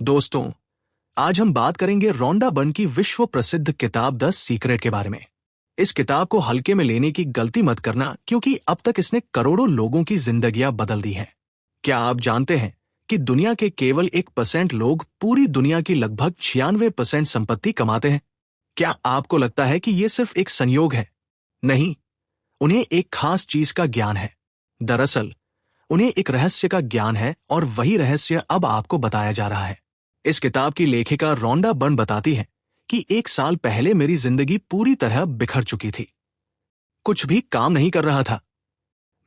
दोस्तों, आज हम बात करेंगे रोंडा बर्न की विश्व प्रसिद्ध किताब द सीक्रेट के बारे में। इस किताब को हल्के में लेने की गलती मत करना, क्योंकि अब तक इसने करोड़ों लोगों की जिंदगियां बदल दी हैं। क्या आप जानते हैं कि दुनिया के केवल 1% लोग पूरी दुनिया की लगभग 96% संपत्ति कमाते हैं? क्या आपको लगता है कि यह सिर्फ एक संयोग है? नहीं, उन्हें एक खास चीज का ज्ञान है। दरअसल उन्हें एक रहस्य का ज्ञान है, और वही रहस्य अब आपको बताया जा रहा है। इस किताब की लेखिका रोंडा बर्न बताती है कि 1 साल पहले मेरी जिंदगी पूरी तरह बिखर चुकी थी। कुछ भी काम नहीं कर रहा था।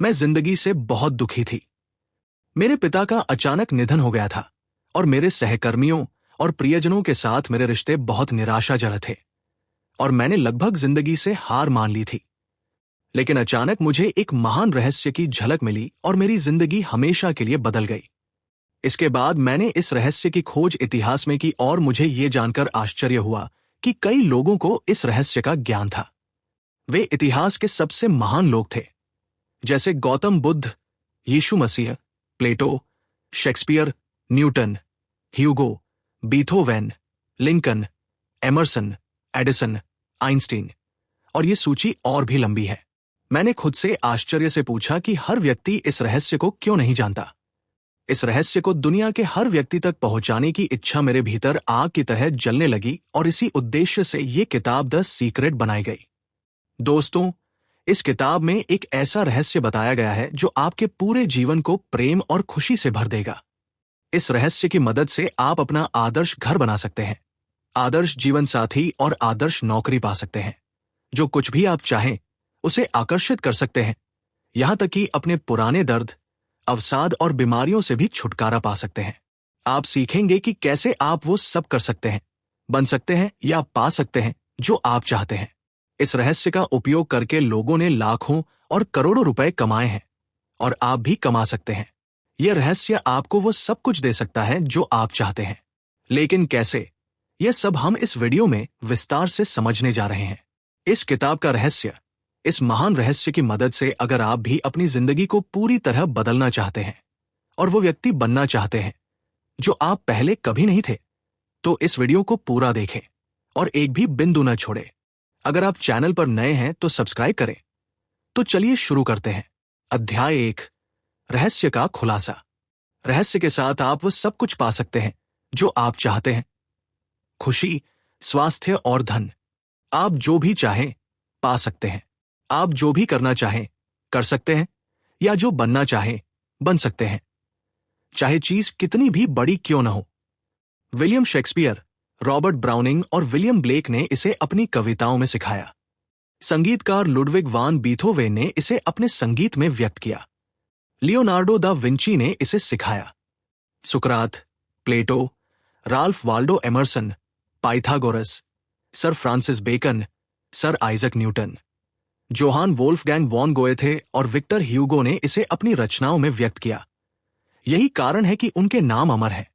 मैं जिंदगी से बहुत दुखी थी। मेरे पिता का अचानक निधन हो गया था, और मेरे सहकर्मियों और प्रियजनों के साथ मेरे रिश्ते बहुत निराशाजनक थे, और मैंने लगभग जिंदगी से हार मान ली थी। लेकिन अचानक मुझे एक महान रहस्य की झलक मिली, और मेरी जिंदगी हमेशा के लिए बदल गई। इसके बाद मैंने इस रहस्य की खोज इतिहास में की, और मुझे ये जानकर आश्चर्य हुआ कि कई लोगों को इस रहस्य का ज्ञान था। वे इतिहास के सबसे महान लोग थे, जैसे गौतम बुद्ध, यीशु मसीह, Plato, Shakespeare, Newton, Hugo, Beethoven, Lincoln, Emerson, Edison, Einstein, और ये सूची और भी लंबी है। मैंने खुद से आश्चर्य से पूछा कि हर व्यक्ति इस रहस्य को क्यों नहीं जानता। इस रहस्य को दुनिया के हर व्यक्ति तक पहुंचाने की इच्छा मेरे भीतर आग की तरह जलने लगी, और इसी उद्देश्य से ये किताब द सीक्रेट बनाई गई। दोस्तों, इस किताब में एक ऐसा रहस्य बताया गया है जो आपके पूरे जीवन को प्रेम और खुशी से भर देगा। इस रहस्य की मदद से आप अपना आदर्श घर बना सकते हैं, आदर्श जीवन साथी और आदर्श नौकरी पा सकते हैं। जो कुछ भी आप चाहें उसे आकर्षित कर सकते हैं, यहां तक कि अपने पुराने दर्द, अवसाद और बीमारियों से भी छुटकारा पा सकते हैं। आप सीखेंगे कि कैसे आप वो सब कर सकते हैं, बन सकते हैं या पा सकते हैं जो आप चाहते हैं। इस रहस्य का उपयोग करके लोगों ने लाखों और करोड़ों रुपए कमाए हैं, और आप भी कमा सकते हैं। यह रहस्य आपको वो सब कुछ दे सकता है जो आप चाहते हैं। लेकिन कैसे? यह सब हम इस वीडियो में विस्तार से समझने जा रहे हैं। इस किताब का रहस्य, इस महान रहस्य की मदद से अगर आप भी अपनी जिंदगी को पूरी तरह बदलना चाहते हैं और वो व्यक्ति बनना चाहते हैं जो आप पहले कभी नहीं थे, तो इस वीडियो को पूरा देखें और एक भी बिंदु न छोड़ें। अगर आप चैनल पर नए हैं तो सब्सक्राइब करें। तो चलिए शुरू करते हैं। अध्याय 1, रहस्य का खुलासा। रहस्य के साथ आप वो सब कुछ पा सकते हैं जो आप चाहते हैं। खुशी, स्वास्थ्य और धन। आप जो भी चाहें पा सकते हैं। आप जो भी करना चाहें कर सकते हैं, या जो बनना चाहें बन सकते हैं, चाहे चीज कितनी भी बड़ी क्यों न हो। विलियम शेक्सपियर, रॉबर्ट ब्राउनिंग और विलियम ब्लेक ने इसे अपनी कविताओं में सिखाया। संगीतकार लुडविग वान बीथोवेन ने इसे अपने संगीत में व्यक्त किया। लियोनार्डो दा विंची ने इसे सिखाया। सुकरात, Plato, Ralph Waldo Emerson, Pythagoras, Sir Francis Bacon, Sir Isaac Newton, Johann Wolfgang von Goethe और विक्टर ह्यूगो ने इसे अपनी रचनाओं में व्यक्त किया। यही कारण है कि उनके नाम अमर है,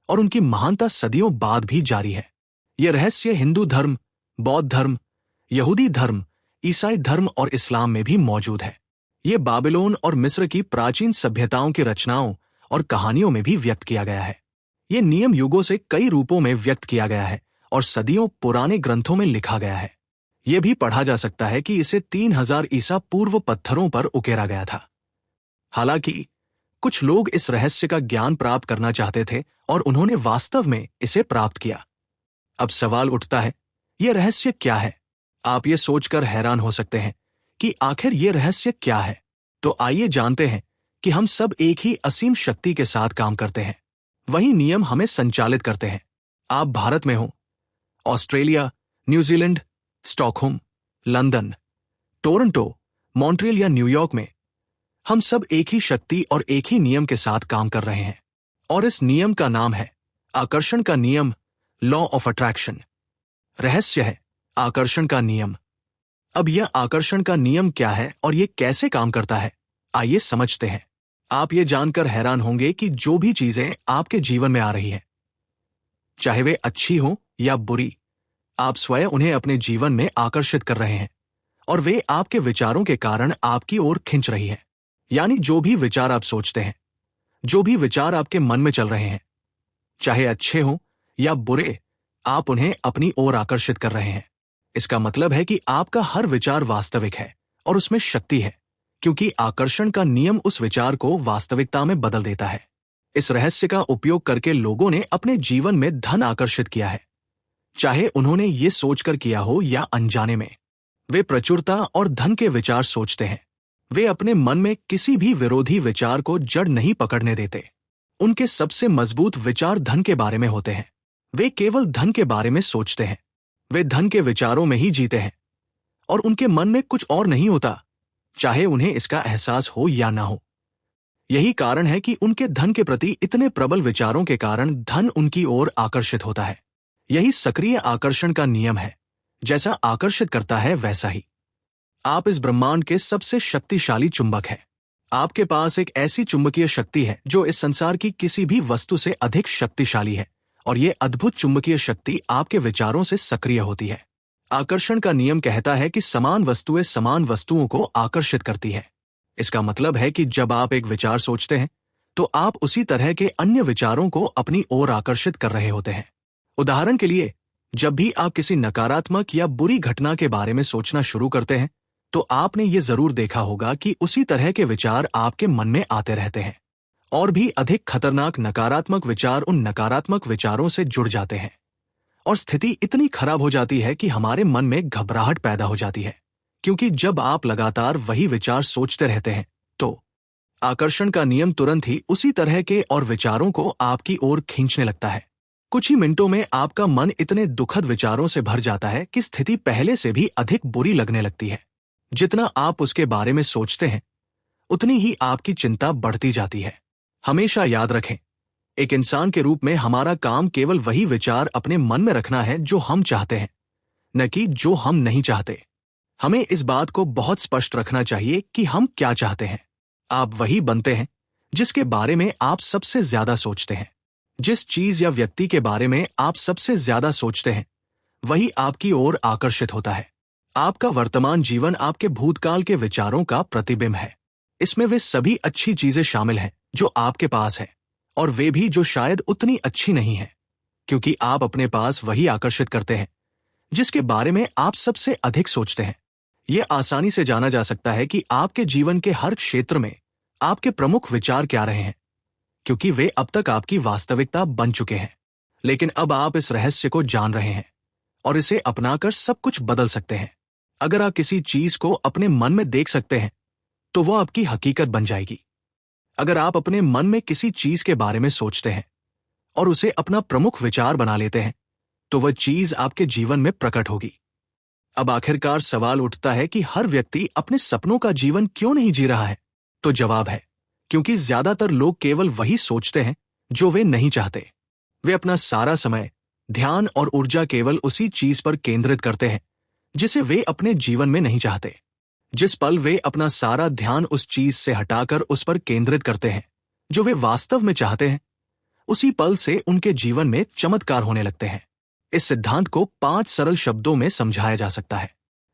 और उनकी महानता सदियों बाद भी जारी है। यह रहस्य हिंदू धर्म, बौद्ध धर्म, यहूदी धर्म, ईसाई धर्म और इस्लाम में भी मौजूद है। यह बाबिलोन और मिस्र की प्राचीन सभ्यताओं की रचनाओं और कहानियों में भी व्यक्त किया गया है। यह नियम युगों से कई रूपों में व्यक्त किया गया है, और सदियों पुराने ग्रंथों में लिखा गया है। यह भी पढ़ा जा सकता है कि इसे 3000 ईसा पूर्व पत्थरों पर उकेरा गया था। हालांकि कुछ लोग इस रहस्य का ज्ञान प्राप्त करना चाहते थे, और उन्होंने वास्तव में इसे प्राप्त किया। अब सवाल उठता है, यह रहस्य क्या है? आप ये सोचकर हैरान हो सकते हैं कि आखिर यह रहस्य क्या है। तो आइए जानते हैं कि हम सब एक ही असीम शक्ति के साथ काम करते हैं। वही नियम हमें संचालित करते हैं। आप भारत में हो, Australia, New Zealand, Stockholm, London, Toronto, Montreal या न्यूयॉर्क में, हम सब एक ही शक्ति और एक ही नियम के साथ काम कर रहे हैं। और इस नियम का नाम है आकर्षण का नियम, लॉ ऑफ अट्रैक्शन। रहस्य है आकर्षण का नियम। अब यह आकर्षण का नियम क्या है और यह कैसे काम करता है, आइए समझते हैं। आप ये जानकर हैरान होंगे कि जो भी चीजें आपके जीवन में आ रही हैं, चाहे वे अच्छी हो या बुरी, आप स्वयं उन्हें अपने जीवन में आकर्षित कर रहे हैं, और वे आपके विचारों के कारण आपकी ओर खिंच रही है। यानी जो भी विचार आप सोचते हैं, जो भी विचार आपके मन में चल रहे हैं, चाहे अच्छे हों या बुरे, आप उन्हें अपनी ओर आकर्षित कर रहे हैं। इसका मतलब है कि आपका हर विचार वास्तविक है और उसमें शक्ति है, क्योंकि आकर्षण का नियम उस विचार को वास्तविकता में बदल देता है। इस रहस्य का उपयोग करके लोगों ने अपने जीवन में धन आकर्षित किया है, चाहे उन्होंने ये सोचकर किया हो या अनजाने में। वे प्रचुरता और धन के विचार सोचते हैं। वे अपने मन में किसी भी विरोधी विचार को जड़ नहीं पकड़ने देते। उनके सबसे मजबूत विचार धन के बारे में होते हैं। वे केवल धन के बारे में सोचते हैं। वे धन के विचारों में ही जीते हैं और उनके मन में कुछ और नहीं होता, चाहे उन्हें इसका एहसास हो या ना हो। यही कारण है कि उनके धन के प्रति इतने प्रबल विचारों के कारण धन उनकी ओर आकर्षित होता है। यही सक्रिय आकर्षण का नियम है। जैसा आकर्षित करता है वैसा ही। आप इस ब्रह्मांड के सबसे शक्तिशाली चुंबक हैं। आपके पास एक ऐसी चुंबकीय शक्ति है जो इस संसार की किसी भी वस्तु से अधिक शक्तिशाली है, और ये अद्भुत चुंबकीय शक्ति आपके विचारों से सक्रिय होती है। आकर्षण का नियम कहता है कि समान वस्तुएं समान वस्तुओं को आकर्षित करती है। इसका मतलब है कि जब आप एक विचार सोचते हैं तो आप उसी तरह के अन्य विचारों को अपनी ओर आकर्षित कर रहे होते हैं। उदाहरण के लिए, जब भी आप किसी नकारात्मक या बुरी घटना के बारे में सोचना शुरू करते हैं तो आपने ये जरूर देखा होगा कि उसी तरह के विचार आपके मन में आते रहते हैं, और भी अधिक खतरनाक नकारात्मक विचार उन नकारात्मक विचारों से जुड़ जाते हैं, और स्थिति इतनी खराब हो जाती है कि हमारे मन में घबराहट पैदा हो जाती है। क्योंकि जब आप लगातार वही विचार सोचते रहते हैं तो आकर्षण का नियम तुरंत ही उसी तरह के और विचारों को आपकी ओर खींचने लगता है। कुछ ही मिनटों में आपका मन इतने दुखद विचारों से भर जाता है कि स्थिति पहले से भी अधिक बुरी लगने लगती है। जितना आप उसके बारे में सोचते हैं उतनी ही आपकी चिंता बढ़ती जाती है। हमेशा याद रखें, एक इंसान के रूप में हमारा काम केवल वही विचार अपने मन में रखना है जो हम चाहते हैं, न कि जो हम नहीं चाहते। हमें इस बात को बहुत स्पष्ट रखना चाहिए कि हम क्या चाहते हैं। आप वही बनते हैं जिसके बारे में आप सबसे ज्यादा सोचते हैं। जिस चीज या व्यक्ति के बारे में आप सबसे ज्यादा सोचते हैं वही आपकी ओर आकर्षित होता है। आपका वर्तमान जीवन आपके भूतकाल के विचारों का प्रतिबिंब है। इसमें वे सभी अच्छी चीजें शामिल हैं जो आपके पास है, और वे भी जो शायद उतनी अच्छी नहीं है, क्योंकि आप अपने पास वही आकर्षित करते हैं जिसके बारे में आप सबसे अधिक सोचते हैं। यह आसानी से जाना जा सकता है कि आपके जीवन के हर क्षेत्र में आपके प्रमुख विचार क्या रहे हैं, क्योंकि वे अब तक आपकी वास्तविकता बन चुके हैं। लेकिन अब आप इस रहस्य को जान रहे हैं और इसे अपनाकर सब कुछ बदल सकते हैं। अगर आप किसी चीज को अपने मन में देख सकते हैं तो वो आपकी हकीकत बन जाएगी। अगर आप अपने मन में किसी चीज के बारे में सोचते हैं और उसे अपना प्रमुख विचार बना लेते हैं तो वह चीज आपके जीवन में प्रकट होगी। अब आखिरकार सवाल उठता है कि हर व्यक्ति अपने सपनों का जीवन क्यों नहीं जी रहा है? तो जवाब है, क्योंकि ज्यादातर लोग केवल वही सोचते हैं जो वे नहीं चाहते। वे अपना सारा समय, ध्यान और ऊर्जा केवल उसी चीज पर केंद्रित करते हैं जिसे वे अपने जीवन में नहीं चाहते। जिस पल वे अपना सारा ध्यान उस चीज से हटाकर उस पर केंद्रित करते हैं जो वे वास्तव में चाहते हैं, उसी पल से उनके जीवन में चमत्कार होने लगते हैं। इस सिद्धांत को 5 सरल शब्दों में समझाया जा सकता है।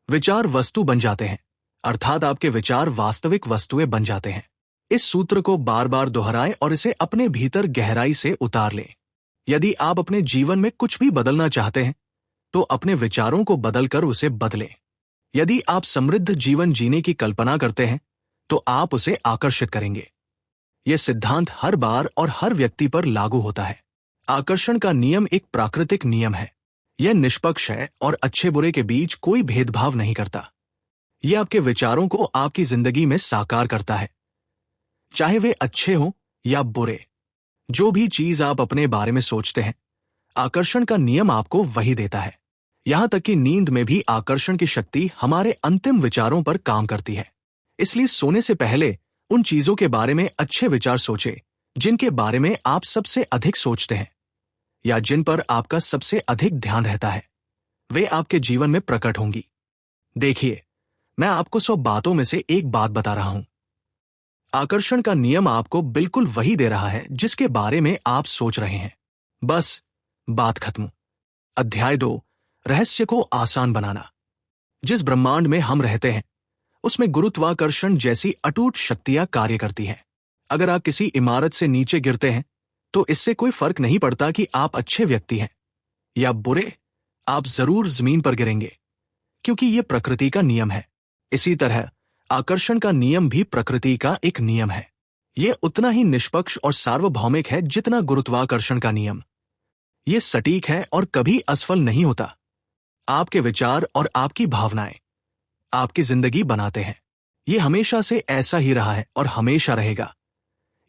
विचार वस्तु बन जाते हैं, अर्थात आपके विचार वास्तविक वस्तुएं बन जाते हैं। इस सूत्र को बार बार दोहराएं और इसे अपने भीतर गहराई से उतार लें। यदि आप अपने जीवन में कुछ भी बदलना चाहते हैं तो अपने विचारों को बदलकर उसे बदलें। यदि आप समृद्ध जीवन जीने की कल्पना करते हैं तो आप उसे आकर्षित करेंगे। यह सिद्धांत हर बार और हर व्यक्ति पर लागू होता है। आकर्षण का नियम एक प्राकृतिक नियम है। यह निष्पक्ष है और अच्छे बुरे के बीच कोई भेदभाव नहीं करता। यह आपके विचारों को आपकी जिंदगी में साकार करता है, चाहे वे अच्छे हों या बुरे। जो भी चीज आप अपने बारे में सोचते हैं, आकर्षण का नियम आपको वही देता है। यहां तक कि नींद में भी आकर्षण की शक्ति हमारे अंतिम विचारों पर काम करती है। इसलिए सोने से पहले उन चीजों के बारे में अच्छे विचार सोचें जिनके बारे में आप सबसे अधिक सोचते हैं या जिन पर आपका सबसे अधिक ध्यान रहता है। वे आपके जीवन में प्रकट होंगी। देखिए, मैं आपको 100 बातों में से एक बात बता रहा हूं। आकर्षण का नियम आपको बिल्कुल वही दे रहा है जिसके बारे में आप सोच रहे हैं। बस बात खत्म। अध्याय 2, रहस्य को आसान बनाना। जिस ब्रह्मांड में हम रहते हैं उसमें गुरुत्वाकर्षण जैसी अटूट शक्तियां कार्य करती हैं। अगर आप किसी इमारत से नीचे गिरते हैं तो इससे कोई फर्क नहीं पड़ता कि आप अच्छे व्यक्ति हैं या बुरे, आप जरूर जमीन पर गिरेंगे, क्योंकि यह प्रकृति का नियम है। इसी तरह आकर्षण का नियम भी प्रकृति का एक नियम है। यह उतना ही निष्पक्ष और सार्वभौमिक है जितना गुरुत्वाकर्षण का नियम। यह सटीक है और कभी असफल नहीं होता। आपके विचार और आपकी भावनाएं आपकी जिंदगी बनाते हैं। यह हमेशा से ऐसा ही रहा है और हमेशा रहेगा।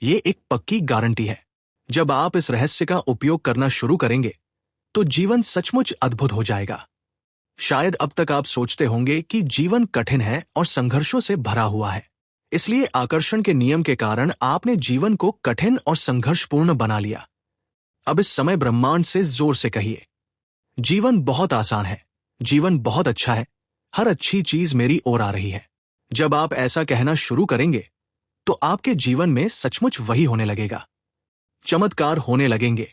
यह एक पक्की गारंटी है। जब आप इस रहस्य का उपयोग करना शुरू करेंगे तो जीवन सचमुच अद्भुत हो जाएगा। शायद अब तक आप सोचते होंगे कि जीवन कठिन है और संघर्षों से भरा हुआ है, इसलिए आकर्षण के नियम के कारण आपने जीवन को कठिन और संघर्षपूर्ण बना लिया। अब इस समय ब्रह्मांड से जोर से कहिए, जीवन बहुत आसान है, जीवन बहुत अच्छा है, हर अच्छी चीज मेरी ओर आ रही है। जब आप ऐसा कहना शुरू करेंगे तो आपके जीवन में सचमुच वही होने लगेगा। चमत्कार होने लगेंगे।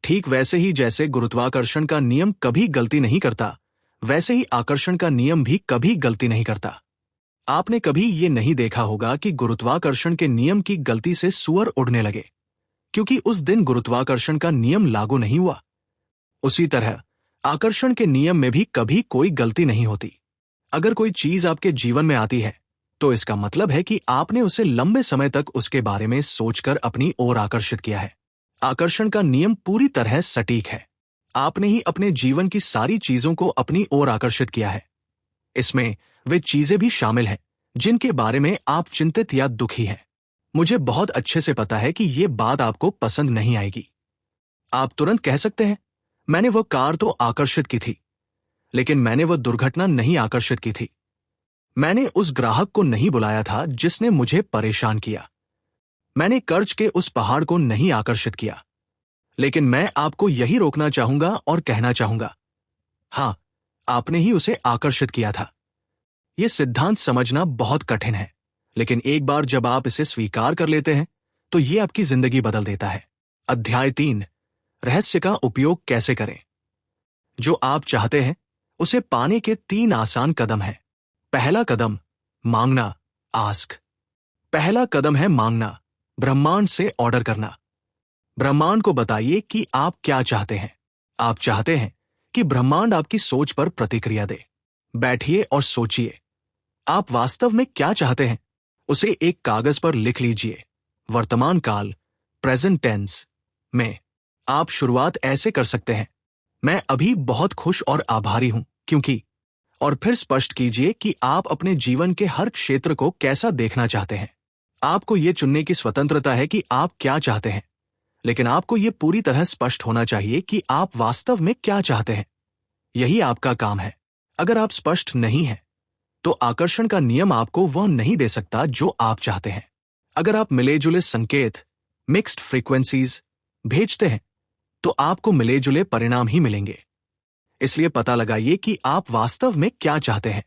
ठीक वैसे ही जैसे गुरुत्वाकर्षण का नियम कभी गलती नहीं करता, वैसे ही आकर्षण का नियम भी कभी गलती नहीं करता। आपने कभी ये नहीं देखा होगा कि गुरुत्वाकर्षण के नियम की गलती से सूअर उड़ने लगे, क्योंकि उस दिन गुरुत्वाकर्षण का नियम लागू नहीं हुआ। उसी तरह आकर्षण के नियम में भी कभी कोई गलती नहीं होती। अगर कोई चीज आपके जीवन में आती है तो इसका मतलब है कि आपने उसे लंबे समय तक उसके बारे में सोचकर अपनी ओर आकर्षित किया है। आकर्षण का नियम पूरी तरह सटीक है। आपने ही अपने जीवन की सारी चीजों को अपनी ओर आकर्षित किया है। इसमें वे चीजें भी शामिल हैं जिनके बारे में आप चिंतित या दुखी हैं। मुझे बहुत अच्छे से पता है कि ये बात आपको पसंद नहीं आएगी। आप तुरंत कह सकते हैं, मैंने वह कार तो आकर्षित की थी, लेकिन मैंने वह दुर्घटना नहीं आकर्षित की थी। मैंने उस ग्राहक को नहीं बुलाया था जिसने मुझे परेशान किया। मैंने कर्ज के उस पहाड़ को नहीं आकर्षित किया। लेकिन मैं आपको यही रोकना चाहूंगा और कहना चाहूंगा, हां, आपने ही उसे आकर्षित किया था। यह सिद्धांत समझना बहुत कठिन है, लेकिन एक बार जब आप इसे स्वीकार कर लेते हैं तो यह आपकी जिंदगी बदल देता है। अध्याय 3, रहस्य का उपयोग कैसे करें। जो आप चाहते हैं उसे पाने के 3 आसान कदम हैं। पहला कदम, मांगना, आस्क। पहला कदम है मांगना, ब्रह्मांड से ऑर्डर करना। ब्रह्मांड को बताइए कि आप क्या चाहते हैं। आप चाहते हैं कि ब्रह्मांड आपकी सोच पर प्रतिक्रिया दे। बैठिए और सोचिए, आप वास्तव में क्या चाहते हैं। उसे एक कागज पर लिख लीजिए। वर्तमान काल, प्रेजेंट टेंस में आप शुरुआत ऐसे कर सकते हैं, मैं अभी बहुत खुश और आभारी हूं क्योंकि, और फिर स्पष्ट कीजिए कि आप अपने जीवन के हर क्षेत्र को कैसा देखना चाहते हैं। आपको यह चुनने की स्वतंत्रता है कि आप क्या चाहते हैं, लेकिन आपको यह पूरी तरह स्पष्ट होना चाहिए कि आप वास्तव में क्या चाहते हैं। यही आपका काम है। अगर आप स्पष्ट नहीं हैं, तो आकर्षण का नियम आपको वह नहीं दे सकता जो आप चाहते हैं। अगर आप मिले-जुले संकेत, मिक्स्ड फ्रीक्वेंसीज भेजते हैं, तो आपको मिले-जुले परिणाम ही मिलेंगे। इसलिए पता लगाइए कि आप वास्तव में क्या चाहते हैं।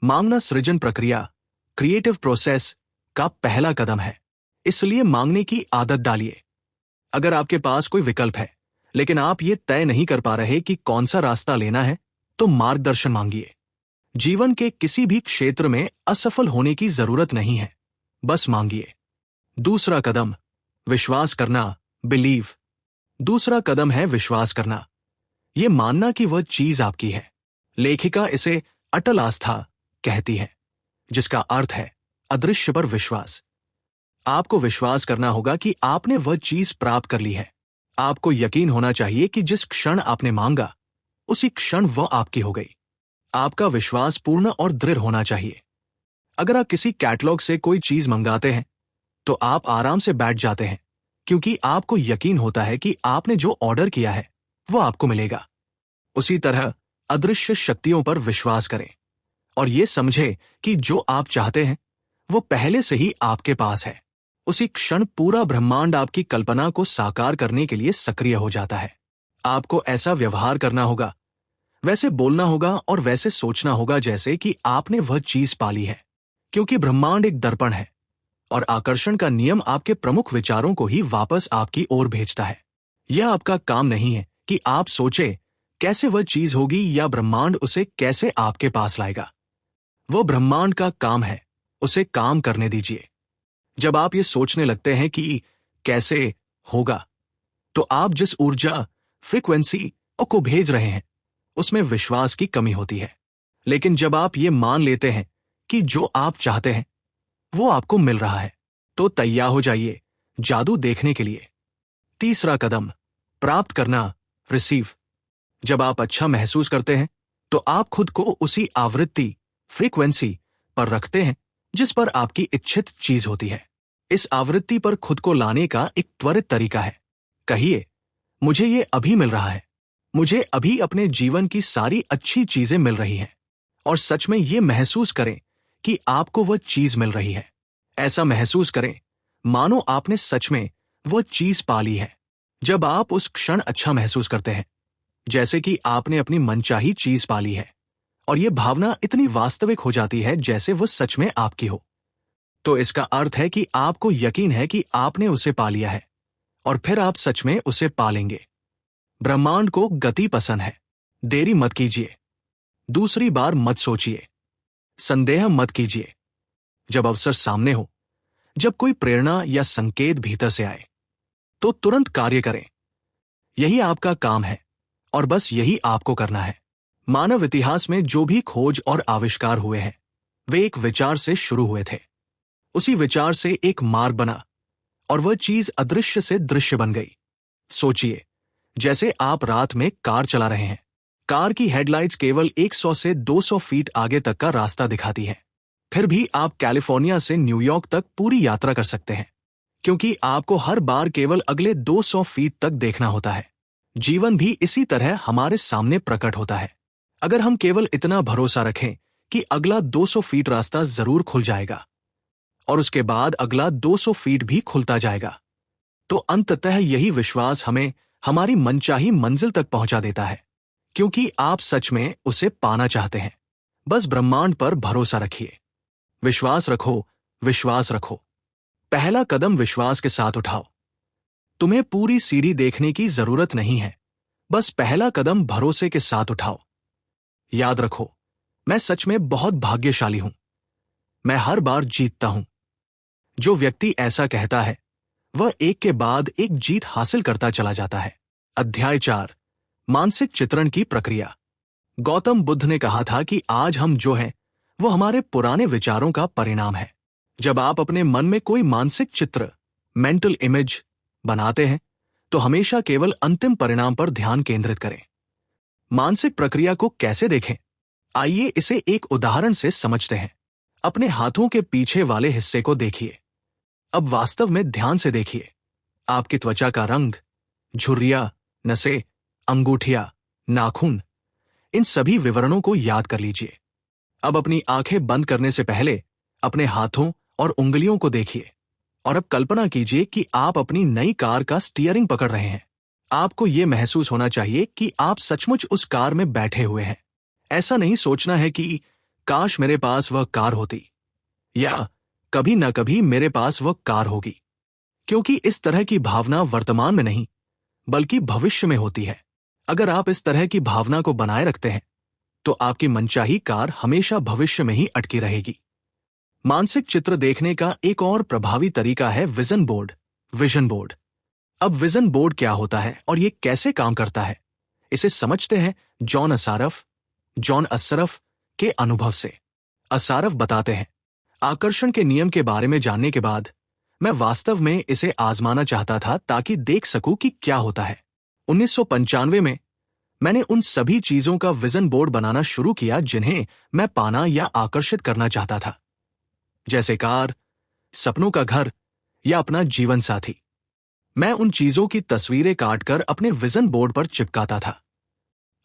मांगना सृजन प्रक्रिया, क्रिएटिव प्रोसेस का पहला कदम है। इसलिए मांगने की आदत डालिए। अगर आपके पास कोई विकल्प है, लेकिन आप ये तय नहीं कर पा रहे कि कौन सा रास्ता लेना है, तो मार्गदर्शन मांगिए। जीवन के किसी भी क्षेत्र में असफल होने की जरूरत नहीं है, बस मांगिए। दूसरा कदम, विश्वास करना, बिलीव। दूसरा कदम है विश्वास करना। यह मानना कि वह चीज आपकी है। लेखिका इसे अटल आस्था कहती है, जिसका अर्थ है अदृश्य पर विश्वास। आपको विश्वास करना होगा कि आपने वह चीज प्राप्त कर ली है। आपको यकीन होना चाहिए कि जिस क्षण आपने मांगा, उसी क्षण वह आपकी हो गई। आपका विश्वास पूर्ण और दृढ़ होना चाहिए। अगर आप किसी कैटलॉग से कोई चीज मंगाते हैं, तो आप आराम से बैठ जाते हैं, क्योंकि आपको यकीन होता है कि आपने जो ऑर्डर किया है वो आपको मिलेगा। उसी तरह अदृश्य शक्तियों पर विश्वास करें और यह समझे कि जो आप चाहते हैं वो पहले से ही आपके पास है। उसी क्षण पूरा ब्रह्मांड आपकी कल्पना को साकार करने के लिए सक्रिय हो जाता है। आपको ऐसा व्यवहार करना होगा, वैसे बोलना होगा और वैसे सोचना होगा जैसे कि आपने वह चीज पाली है, क्योंकि ब्रह्मांड एक दर्पण है और आकर्षण का नियम आपके प्रमुख विचारों को ही वापस आपकी ओर भेजता है। यह आपका काम नहीं है कि आप सोचे कैसे वह चीज होगी या ब्रह्मांड उसे कैसे आपके पास लाएगा। वह ब्रह्मांड का काम है, उसे काम करने दीजिए। जब आप ये सोचने लगते हैं कि कैसे होगा, तो आप जिस ऊर्जा, फ्रीक्वेंसी को भेज रहे हैं उसमें विश्वास की कमी होती है। लेकिन जब आप ये मान लेते हैं कि जो आप चाहते हैं वो आपको मिल रहा है, तो तैयार हो जाइए जादू देखने के लिए। तीसरा कदम, प्राप्त करना, रिसीव। जब आप अच्छा महसूस करते हैं तो आप खुद को उसी आवृत्ति, फ्रीक्वेंसी पर रखते हैं जिस पर आपकी इच्छित चीज होती है। इस आवृत्ति पर खुद को लाने का एक त्वरित तरीका है। कहिए, मुझे ये अभी मिल रहा है, मुझे अभी अपने जीवन की सारी अच्छी चीजें मिल रही हैं। और सच में ये महसूस करें कि आपको वह चीज मिल रही है। ऐसा महसूस करें मानो आपने सच में वह चीज पा ली है। जब आप उस क्षण अच्छा महसूस करते हैं जैसे कि आपने अपनी मनचाही चीज पा ली है, और यह भावना इतनी वास्तविक हो जाती है जैसे वो सच में आपकी हो, तो इसका अर्थ है कि आपको यकीन है कि आपने उसे पा लिया है और फिर आप सच में उसे पा लेंगे। ब्रह्मांड को गति पसंद है। देरी मत कीजिए, दूसरी बार मत सोचिए, संदेह मत कीजिए। जब अवसर सामने हो, जब कोई प्रेरणा या संकेत भीतर से आए, तो तुरंत कार्य करें। यही आपका काम है और बस यही आपको करना है। मानव इतिहास में जो भी खोज और आविष्कार हुए हैं वे एक विचार से शुरू हुए थे। उसी विचार से एक मार्ग बना और वह चीज अदृश्य से दृश्य बन गई। सोचिए, जैसे आप रात में कार चला रहे हैं। कार की हेडलाइट्स केवल 100 से 200 फीट आगे तक का रास्ता दिखाती है। फिर भी आप कैलिफोर्निया से न्यूयॉर्क तक पूरी यात्रा कर सकते हैं, क्योंकि आपको हर बार केवल अगले 200 फीट तक देखना होता है। जीवन भी इसी तरह हमारे सामने प्रकट होता है। अगर हम केवल इतना भरोसा रखें कि अगला 200 फीट रास्ता जरूर खुल जाएगा और उसके बाद अगला 200 फीट भी खुलता जाएगा, तो अंततः यही विश्वास हमें हमारी मनचाही मंजिल तक पहुंचा देता है, क्योंकि आप सच में उसे पाना चाहते हैं। बस ब्रह्मांड पर भरोसा रखिए। विश्वास रखो, विश्वास रखो। पहला कदम विश्वास के साथ उठाओ। तुम्हें पूरी सीढ़ी देखने की जरूरत नहीं है, बस पहला कदम भरोसे के साथ उठाओ। याद रखो, मैं सच में बहुत भाग्यशाली हूं। मैं हर बार जीतता हूं। जो व्यक्ति ऐसा कहता है वह एक के बाद एक जीत हासिल करता चला जाता है। अध्याय 4, मानसिक चित्रण की प्रक्रिया। गौतम बुद्ध ने कहा था कि आज हम जो हैं वो हमारे पुराने विचारों का परिणाम है। जब आप अपने मन में कोई मानसिक चित्र, मेंटल इमेज बनाते हैं तो हमेशा केवल अंतिम परिणाम पर ध्यान केंद्रित करें। मानसिक प्रक्रिया को कैसे देखें? आइए इसे एक उदाहरण से समझते हैं। अपने हाथों के पीछे वाले हिस्से को देखिए। अब वास्तव में ध्यान से देखिए। आपकी त्वचा का रंग, झुर्रियां, नसें, अंगूठियां, नाखून, इन सभी विवरणों को याद कर लीजिए। अब अपनी आंखें बंद करने से पहले अपने हाथों और उंगलियों को देखिए और अब कल्पना कीजिए कि आप अपनी नई कार का स्टीयरिंग पकड़ रहे हैं। आपको यह महसूस होना चाहिए कि आप सचमुच उस कार में बैठे हुए हैं। ऐसा नहीं सोचना है कि काश मेरे पास वह कार होती, या कभी न कभी मेरे पास वह कार होगी, क्योंकि इस तरह की भावना वर्तमान में नहीं बल्कि भविष्य में होती है। अगर आप इस तरह की भावना को बनाए रखते हैं तो आपकी मनचाही कार हमेशा भविष्य में ही अटकी रहेगी। मानसिक चित्र देखने का एक और प्रभावी तरीका है विजन बोर्ड, विजन बोर्ड। अब विजन बोर्ड क्या होता है और ये कैसे काम करता है, इसे समझते हैं जॉन असरफ के अनुभव से। असरफ बताते हैं, आकर्षण के नियम के बारे में जानने के बाद मैं वास्तव में इसे आजमाना चाहता था ताकि देख सकूं कि क्या होता है। 1995 में मैंने उन सभी चीजों का विजन बोर्ड बनाना शुरू किया जिन्हें मैं पाना या आकर्षित करना चाहता था, जैसे कार, सपनों का घर या अपना जीवन साथी। मैं उन चीजों की तस्वीरें काटकर अपने विजन बोर्ड पर चिपकाता था।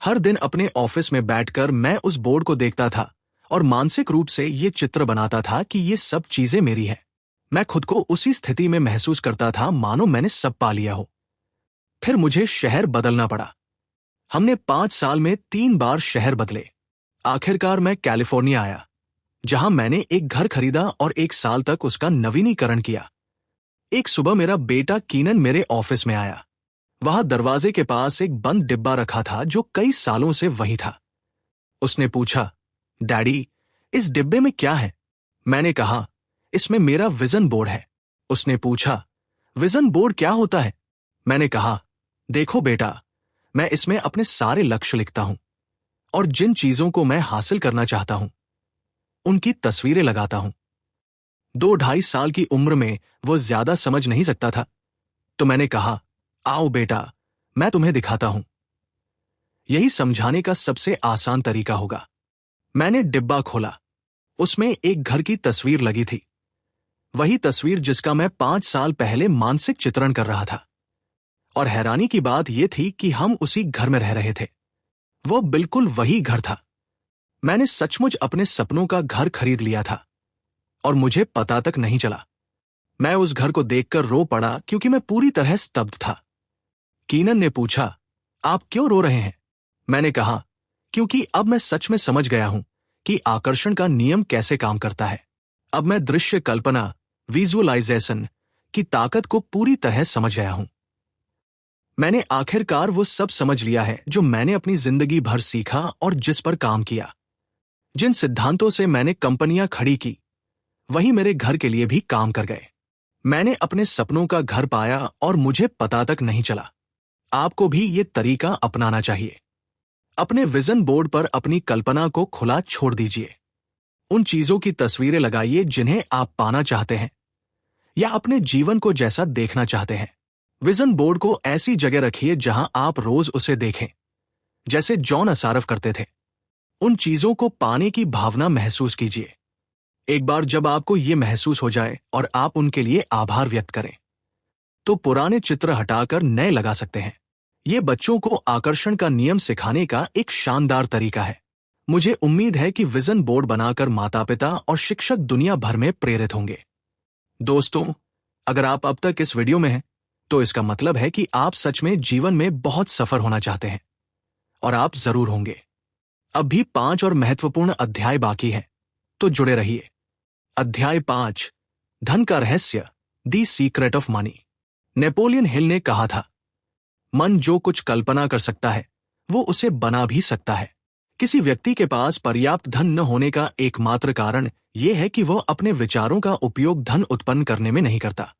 हर दिन अपने ऑफिस में बैठकर मैं उस बोर्ड को देखता था और मानसिक रूप से ये चित्र बनाता था कि ये सब चीजें मेरी हैं। मैं खुद को उसी स्थिति में महसूस करता था मानो मैंने सब पा लिया हो। फिर मुझे शहर बदलना पड़ा। हमने 5 साल में 3 बार शहर बदले। आखिरकार मैं कैलिफोर्निया आया, जहां मैंने एक घर खरीदा और 1 साल तक उसका नवीनीकरण किया। एक सुबह मेरा बेटा कीनन मेरे ऑफिस में आया। वहां दरवाजे के पास एक बंद डिब्बा रखा था जो कई सालों से वही था। उसने पूछा, डैडी, इस डिब्बे में क्या है? मैंने कहा, इसमें मेरा विजन बोर्ड है। उसने पूछा, विजन बोर्ड क्या होता है? मैंने कहा, देखो बेटा, मैं इसमें अपने सारे लक्ष्य लिखता हूं और जिन चीजों को मैं हासिल करना चाहता हूं उनकी तस्वीरें लगाता हूं। 2-2.5 साल की उम्र में वो ज्यादा समझ नहीं सकता था, तो मैंने कहा, आओ बेटा, मैं तुम्हें दिखाता हूं। यही समझाने का सबसे आसान तरीका होगा। मैंने डिब्बा खोला। उसमें एक घर की तस्वीर लगी थी, वही तस्वीर जिसका मैं 5 साल पहले मानसिक चित्रण कर रहा था। और हैरानी की बात यह थी कि हम उसी घर में रह रहे थे। वो बिल्कुल वही घर था। मैंने सचमुच अपने सपनों का घर खरीद लिया था और मुझे पता तक नहीं चला। मैं उस घर को देखकर रो पड़ा क्योंकि मैं पूरी तरह स्तब्ध था। कीनन ने पूछा, आप क्यों रो रहे हैं? मैंने कहा, क्योंकि अब मैं सच में समझ गया हूं कि आकर्षण का नियम कैसे काम करता है। अब मैं दृश्य कल्पना, विजुअलाइजेशन की ताकत को पूरी तरह समझ गया हूं। मैंने आखिरकार वो सब समझ लिया है जो मैंने अपनी जिंदगी भर सीखा और जिस पर काम किया। जिन सिद्धांतों से मैंने कंपनियां खड़ी की, वही मेरे घर के लिए भी काम कर गए। मैंने अपने सपनों का घर पाया और मुझे पता तक नहीं चला। आपको भी ये तरीका अपनाना चाहिए। अपने विजन बोर्ड पर अपनी कल्पना को खुला छोड़ दीजिए। उन चीजों की तस्वीरें लगाइए जिन्हें आप पाना चाहते हैं या अपने जीवन को जैसा देखना चाहते हैं। विजन बोर्ड को ऐसी जगह रखिए जहां आप रोज उसे देखें, जैसे जॉन असारफ करते थे। उन चीजों को पाने की भावना महसूस कीजिए। एक बार जब आपको ये महसूस हो जाए और आप उनके लिए आभार व्यक्त करें, तो पुराने चित्र हटाकर नए लगा सकते हैं। ये बच्चों को आकर्षण का नियम सिखाने का एक शानदार तरीका है। मुझे उम्मीद है कि विजन बोर्ड बनाकर माता-पिता और शिक्षक दुनिया भर में प्रेरित होंगे। दोस्तों, अगर आप अब तक इस वीडियो में हैं, तो इसका मतलब है कि आप सच में जीवन में बहुत सफल होना चाहते हैं, और आप जरूर होंगे। अब भी 5 और महत्वपूर्ण अध्याय बाकी हैं, तो जुड़े रहिए। अध्याय 5, धन का रहस्य, the secret of money. Napoleon Hill ने कहा था, मन जो कुछ कल्पना कर सकता है, वो उसे बना भी सकता है। किसी व्यक्ति के पास पर्याप्त धन न होने का एकमात्र कारण यह है कि वह अपने विचारों का उपयोग धन उत्पन्न करने में नहीं करता।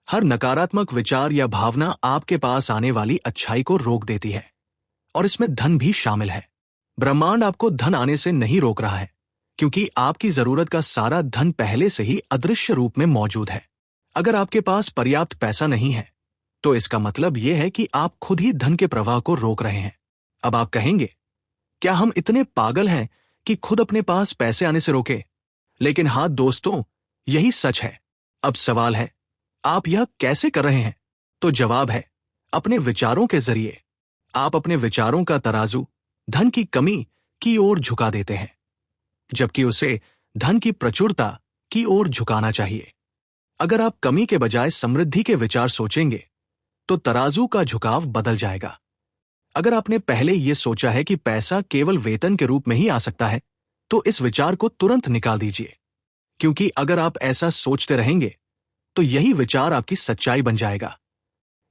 हर नकारात्मक विचार या भावना आपके पास आने वाली अच्छाई को रोक देती है, और इसमें धन भी शामिल है। ब्रह्मांड आपको धन आने से नहीं रोक रहा है, क्योंकि आपकी जरूरत का सारा धन पहले से ही अदृश्य रूप में मौजूद है। अगर आपके पास पर्याप्त पैसा नहीं है, तो इसका मतलब यह है कि आप खुद ही धन के प्रवाह को रोक रहे हैं। अब आप कहेंगे, क्या हम इतने पागल हैं कि खुद अपने पास पैसे आने से रोके? लेकिन हाँ दोस्तों, यही सच है। अब सवाल है, आप यह कैसे कर रहे हैं? तो जवाब है, अपने विचारों के जरिए। आप अपने विचारों का तराजू धन की कमी की ओर झुका देते हैं, जबकि उसे धन की प्रचुरता की ओर झुकाना चाहिए। अगर आप कमी के बजाय समृद्धि के विचार सोचेंगे, तो तराजू का झुकाव बदल जाएगा। अगर आपने पहले यह सोचा है कि पैसा केवल वेतन के रूप में ही आ सकता है, तो इस विचार को तुरंत निकाल दीजिए, क्योंकि अगर आप ऐसा सोचते रहेंगे, तो यही विचार आपकी सच्चाई बन जाएगा।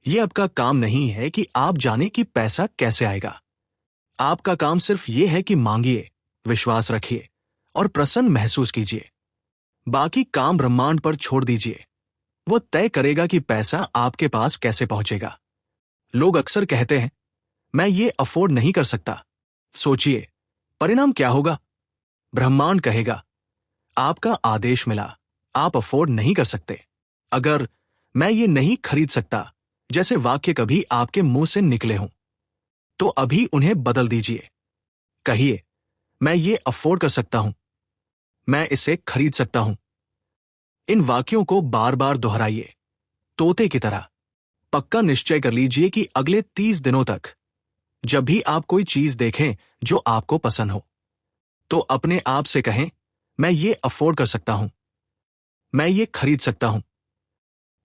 यह आपका काम नहीं है कि आप जाने कि पैसा कैसे आएगा। आपका काम सिर्फ यह है कि मांगिए, विश्वास रखिए और प्रसन्न महसूस कीजिए। बाकी काम ब्रह्मांड पर छोड़ दीजिए। वो तय करेगा कि पैसा आपके पास कैसे पहुंचेगा। लोग अक्सर कहते हैं, मैं ये अफोर्ड नहीं कर सकता। सोचिए, परिणाम क्या होगा? ब्रह्मांड कहेगा, आपका आदेश मिला, आप अफोर्ड नहीं कर सकते। अगर मैं ये नहीं खरीद सकता जैसे वाक्य कभी आपके मुंह से निकले हों, तो अभी उन्हें बदल दीजिए। कहिए, मैं ये अफोर्ड कर सकता हूं, मैं इसे खरीद सकता हूं। इन वाक्यों को बार बार दोहराइए, तोते की तरह। पक्का निश्चय कर लीजिए कि अगले 30 दिनों तक जब भी आप कोई चीज देखें जो आपको पसंद हो, तो अपने आप से कहें, मैं ये अफोर्ड कर सकता हूं, मैं ये खरीद सकता हूं।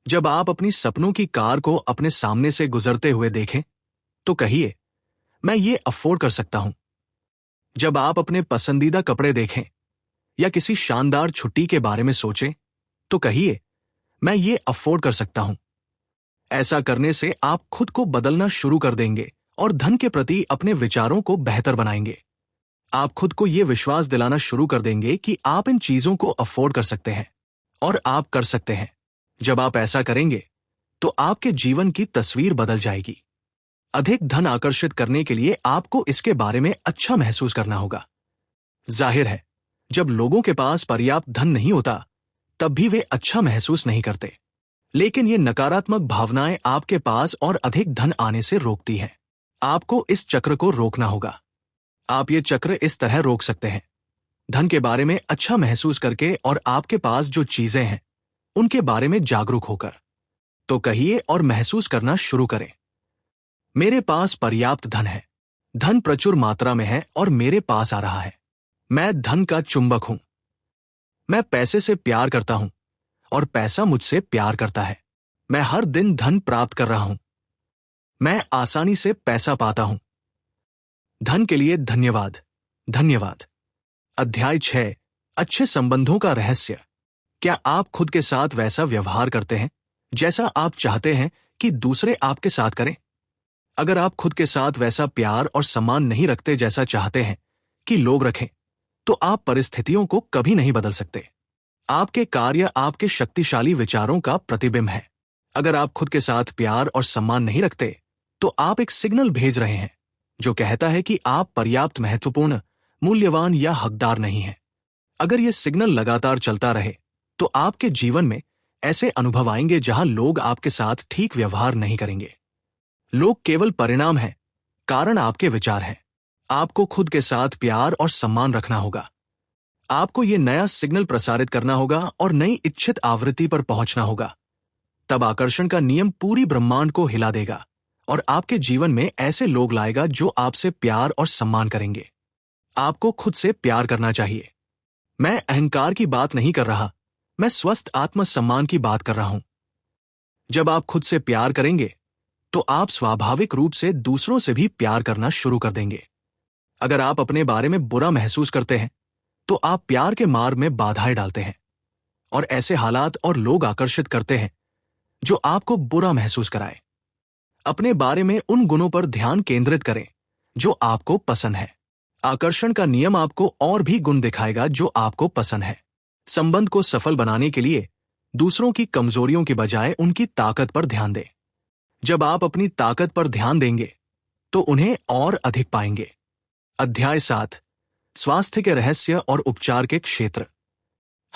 जब आप अपनी सपनों की कार को अपने सामने से गुजरते हुए देखें, तो कहिए, मैं ये अफोर्ड कर सकता हूं। जब आप अपने पसंदीदा कपड़े देखें या किसी शानदार छुट्टी के बारे में सोचें, तो कहिए, मैं ये अफोर्ड कर सकता हूं। ऐसा करने से आप खुद को बदलना शुरू कर देंगे और धन के प्रति अपने विचारों को बेहतर बनाएंगे। आप खुद को यह विश्वास दिलाना शुरू कर देंगे कि आप इन चीजों को अफोर्ड कर सकते हैं, और आप कर सकते हैं। जब आप ऐसा करेंगे, तो आपके जीवन की तस्वीर बदल जाएगी। अधिक धन आकर्षित करने के लिए आपको इसके बारे में अच्छा महसूस करना होगा। जाहिर है, जब लोगों के पास पर्याप्त धन नहीं होता तब भी वे अच्छा महसूस नहीं करते, लेकिन ये नकारात्मक भावनाएं आपके पास और अधिक धन आने से रोकती हैं। आपको इस चक्र को रोकना होगा। आप ये चक्र इस तरह रोक सकते हैं, धन के बारे में अच्छा महसूस करके और आपके पास जो चीजें हैं उनके बारे में जागरूक होकर। तो कहिए और महसूस करना शुरू करें, मेरे पास पर्याप्त धन है, धन प्रचुर मात्रा में है और मेरे पास आ रहा है। मैं धन का चुंबक हूं। मैं पैसे से प्यार करता हूं और पैसा मुझसे प्यार करता है। मैं हर दिन धन प्राप्त कर रहा हूं। मैं आसानी से पैसा पाता हूं। धन के लिए धन्यवाद। धन्यवाद। अध्याय 6, अच्छे संबंधों का रहस्य। क्या आप खुद के साथ वैसा व्यवहार करते हैं जैसा आप चाहते हैं कि दूसरे आपके साथ करें? अगर आप खुद के साथ वैसा प्यार और सम्मान नहीं रखते जैसा चाहते हैं कि लोग रखें, तो आप परिस्थितियों को कभी नहीं बदल सकते। आपके कार्य आपके शक्तिशाली विचारों का प्रतिबिंब है। अगर आप खुद के साथ प्यार और सम्मान नहीं रखते, तो आप एक सिग्नल भेज रहे हैं जो कहता है कि आप पर्याप्त महत्वपूर्ण, मूल्यवान या हकदार नहीं हैं। अगर यह सिग्नल लगातार चलता रहे, तो आपके जीवन में ऐसे अनुभव आएंगे जहां लोग आपके साथ ठीक व्यवहार नहीं करेंगे। लोग केवल परिणाम हैं, कारण आपके विचार हैं। आपको खुद के साथ प्यार और सम्मान रखना होगा। आपको यह नया सिग्नल प्रसारित करना होगा और नई इच्छित आवृत्ति पर पहुंचना होगा। तब आकर्षण का नियम पूरी ब्रह्मांड को हिला देगा और आपके जीवन में ऐसे लोग लाएगा जो आपसे प्यार और सम्मान करेंगे। आपको खुद से प्यार करना चाहिए। मैं अहंकार की बात नहीं कर रहा, मैं स्वस्थ आत्मसम्मान की बात कर रहा हूं। जब आप खुद से प्यार करेंगे, तो आप स्वाभाविक रूप से दूसरों से भी प्यार करना शुरू कर देंगे। अगर आप अपने बारे में बुरा महसूस करते हैं, तो आप प्यार के मार्ग में बाधाएं डालते हैं और ऐसे हालात और लोग आकर्षित करते हैं जो आपको बुरा महसूस कराए। अपने बारे में उन गुणों पर ध्यान केंद्रित करें जो आपको पसंद है। आकर्षण का नियम आपको और भी गुण दिखाएगा जो आपको पसंद है। संबंध को सफल बनाने के लिए दूसरों की कमजोरियों की बजाय उनकी ताकत पर ध्यान दें। जब आप अपनी ताकत पर ध्यान देंगे, तो उन्हें और अधिक पाएंगे। अध्याय 7, स्वास्थ्य के रहस्य और उपचार के क्षेत्र।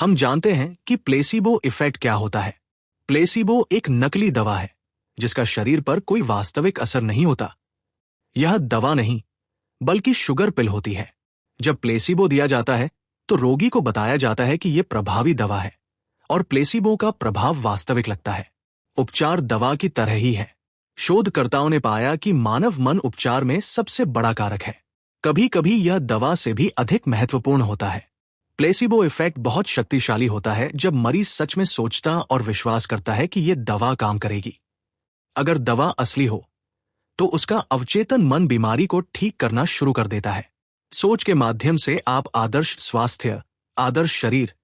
हम जानते हैं कि प्लेसिबो इफेक्ट क्या होता है। प्लेसिबो एक नकली दवा है जिसका शरीर पर कोई वास्तविक असर नहीं होता। यह दवा नहीं, बल्कि शुगर पिल होती है। जब प्लेसिबो दिया जाता है, तो रोगी को बताया जाता है कि यह प्रभावी दवा है और प्लेसिबो का प्रभाव वास्तविक लगता है। उपचार दवा की तरह ही है। शोधकर्ताओं ने पाया कि मानव मन उपचार में सबसे बड़ा कारक है। कभी कभी यह दवा से भी अधिक महत्वपूर्ण होता है। प्लेसिबो इफेक्ट बहुत शक्तिशाली होता है जब मरीज सच में सोचता और विश्वास करता है कि यह दवा काम करेगी। अगर दवा असली हो, तो उसका अवचेतन मन बीमारी को ठीक करना शुरू कर देता है। सोच के माध्यम से आप आदर्श स्वास्थ्य, आदर्श शरीर,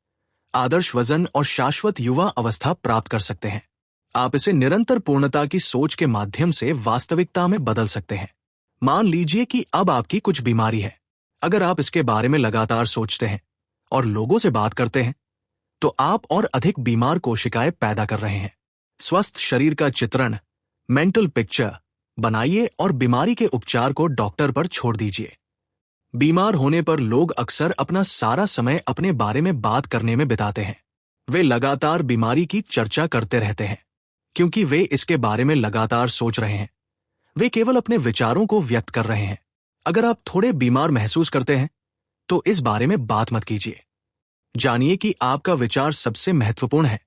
आदर्श वजन और शाश्वत युवा अवस्था प्राप्त कर सकते हैं। आप इसे निरंतर पूर्णता की सोच के माध्यम से वास्तविकता में बदल सकते हैं। मान लीजिए कि अब आपकी कुछ बीमारी है। अगर आप इसके बारे में लगातार सोचते हैं और लोगों से बात करते हैं, तो आप और अधिक बीमार कोशिकाएं पैदा कर रहे हैं। स्वस्थ शरीर का चित्रण, मेंटल पिक्चर बनाइए और बीमारी के उपचार को डॉक्टर पर छोड़ दीजिए। बीमार होने पर लोग अक्सर अपना सारा समय अपने बारे में बात करने में बिताते हैं। वे लगातार बीमारी की चर्चा करते रहते हैं क्योंकि वे इसके बारे में लगातार सोच रहे हैं। वे केवल अपने विचारों को व्यक्त कर रहे हैं। अगर आप थोड़े बीमार महसूस करते हैं, तो इस बारे में बात मत कीजिए। जानिए कि आपका विचार सबसे महत्वपूर्ण है,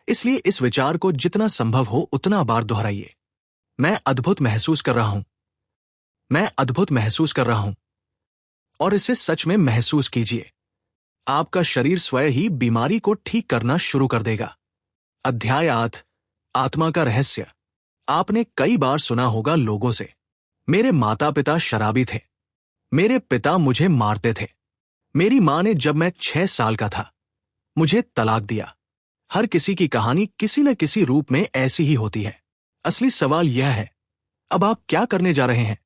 इसलिए इस विचार को जितना संभव हो उतना बार दोहराइए। मैं अद्भुत महसूस कर रहा हूं। मैं अद्भुत महसूस कर रहा हूं। और इसे सच में महसूस कीजिए। आपका शरीर स्वयं ही बीमारी को ठीक करना शुरू कर देगा। अध्याय 8, आत्मा का रहस्य। आपने कई बार सुना होगा लोगों से, मेरे माता पिता शराबी थे, मेरे पिता मुझे मारते थे, मेरी मां ने जब मैं 6 साल का था मुझे तलाक दिया। हर किसी की कहानी किसी न किसी रूप में ऐसी ही होती है। असली सवाल यह है, अब आप क्या करने जा रहे हैं?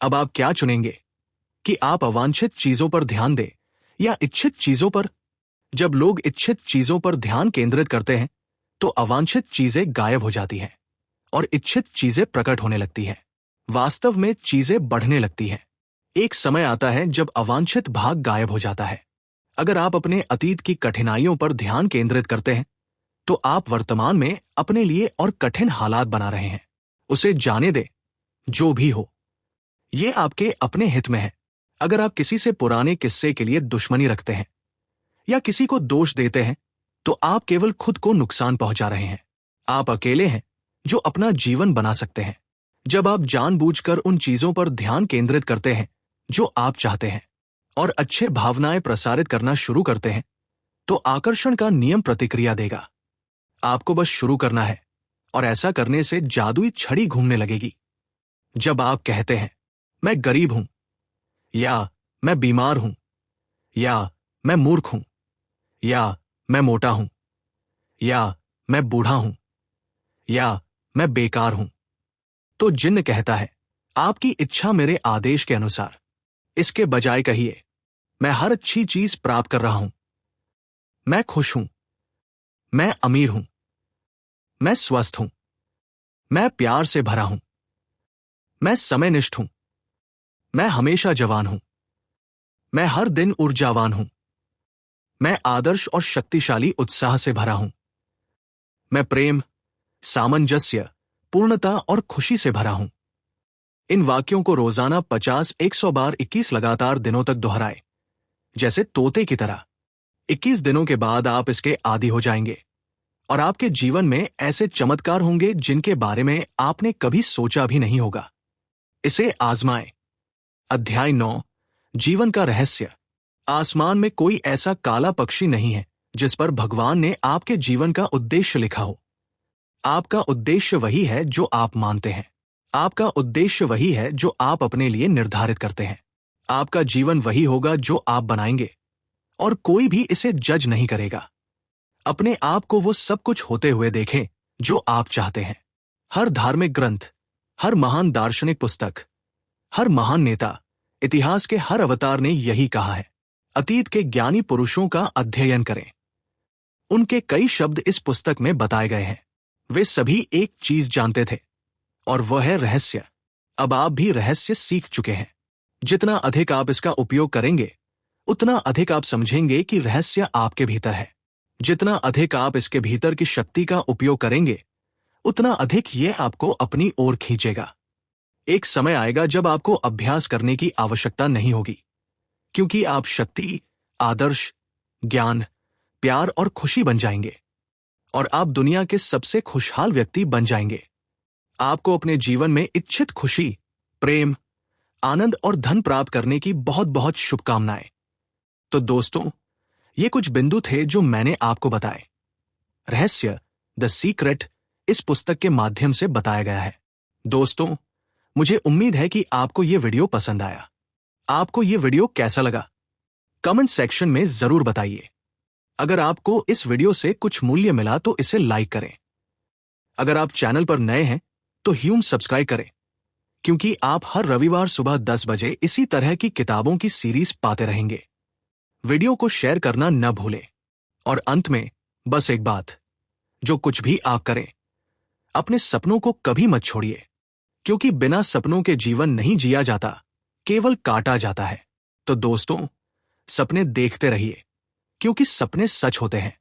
अब आप क्या चुनेंगे कि आप अवांछित चीजों पर ध्यान दें या इच्छित चीजों पर? जब लोग इच्छित चीजों पर ध्यान केंद्रित करते हैं, तो अवांछित चीजें गायब हो जाती हैं और इच्छित चीजें प्रकट होने लगती हैं। वास्तव में चीजें बढ़ने लगती हैं। एक समय आता है जब अवांछित भाग गायब हो जाता है। अगर आप अपने अतीत की कठिनाइयों पर ध्यान केंद्रित करते हैं तो आप वर्तमान में अपने लिए और कठिन हालात बना रहे हैं। उसे जाने दें, जो भी हो, ये आपके अपने हित में है। अगर आप किसी से पुराने किस्से के लिए दुश्मनी रखते हैं या किसी को दोष देते हैं तो आप केवल खुद को नुकसान पहुंचा रहे हैं। आप अकेले हैं जो अपना जीवन बना सकते हैं। जब आप जानबूझकर उन चीजों पर ध्यान केंद्रित करते हैं जो आप चाहते हैं और अच्छे भावनाएं प्रसारित करना शुरू करते हैं तो आकर्षण का नियम प्रतिक्रिया देगा। आपको बस शुरू करना है और ऐसा करने से जादुई छड़ी घूमने लगेगी। जब आप कहते हैं मैं गरीब हूं, या मैं बीमार हूं, या मैं मूर्ख हूं, या मैं मोटा हूं, या मैं बूढ़ा हूं, या मैं बेकार हूं, तो जिन्न कहता है आपकी इच्छा मेरे आदेश के अनुसार। इसके बजाय कहिए मैं हर अच्छी चीज प्राप्त कर रहा हूं, मैं खुश हूं, मैं अमीर हूं, मैं स्वस्थ हूं, मैं प्यार से भरा हूं, मैं समयनिष्ठ हूं, मैं हमेशा जवान हूं, मैं हर दिन ऊर्जावान हूं, मैं आदर्श और शक्तिशाली उत्साह से भरा हूं, मैं प्रेम, सामंजस्य, पूर्णता और खुशी से भरा हूं। इन वाक्यों को रोजाना 50-100 बार 21 लगातार दिनों तक दोहराएं, जैसे तोते की तरह। 21 दिनों के बाद आप इसके आदी हो जाएंगे और आपके जीवन में ऐसे चमत्कार होंगे जिनके बारे में आपने कभी सोचा भी नहीं होगा। इसे आजमाएं। अध्याय 9, जीवन का रहस्य। आसमान में कोई ऐसा काला पक्षी नहीं है जिस पर भगवान ने आपके जीवन का उद्देश्य लिखा हो। आपका उद्देश्य वही है जो आप मानते हैं। आपका उद्देश्य वही है जो आप अपने लिए निर्धारित करते हैं। आपका जीवन वही होगा जो आप बनाएंगे और कोई भी इसे जज नहीं करेगा। अपने आप को वो सब कुछ होते हुए देखें जो आप चाहते हैं। हर धार्मिक ग्रंथ, हर महान दार्शनिक पुस्तक, हर महान नेता, इतिहास के हर अवतार ने यही कहा है। अतीत के ज्ञानी पुरुषों का अध्ययन करें। उनके कई शब्द इस पुस्तक में बताए गए हैं। वे सभी एक चीज जानते थे और वह है रहस्य। अब आप भी रहस्य सीख चुके हैं। जितना अधिक आप इसका उपयोग करेंगे उतना अधिक आप समझेंगे कि रहस्य आपके भीतर है। जितना अधिक आप इसके भीतर की शक्ति का उपयोग करेंगे उतना अधिक यह आपको अपनी ओर खींचेगा। एक समय आएगा जब आपको अभ्यास करने की आवश्यकता नहीं होगी, क्योंकि आप शक्ति, आदर्श, ज्ञान, प्यार और खुशी बन जाएंगे और आप दुनिया के सबसे खुशहाल व्यक्ति बन जाएंगे। आपको अपने जीवन में इच्छित खुशी, प्रेम, आनंद और धन प्राप्त करने की बहुत बहुत शुभकामनाएं। तो दोस्तों, ये कुछ बिंदु थे जो मैंने आपको बताए। रहस्य, द सीक्रेट, इस पुस्तक के माध्यम से बताया गया है। दोस्तों, मुझे उम्मीद है कि आपको ये वीडियो पसंद आया। आपको ये वीडियो कैसा लगा? कमेंट सेक्शन में जरूर बताइए। अगर आपको इस वीडियो से कुछ मूल्य मिला तो इसे लाइक करें। अगर आप चैनल पर नए हैं तो ह्यूम सब्सक्राइब करें, क्योंकि आप हर रविवार सुबह 10 बजे इसी तरह की किताबों की सीरीज पाते रहेंगे। वीडियो को शेयर करना न भूलें। और अंत में बस एक बात, जो कुछ भी आप करें, अपने सपनों को कभी मत छोड़िए, क्योंकि बिना सपनों के जीवन नहीं जिया जाता, केवल काटा जाता है। तो दोस्तों, सपने देखते रहिए, क्योंकि सपने सच होते हैं।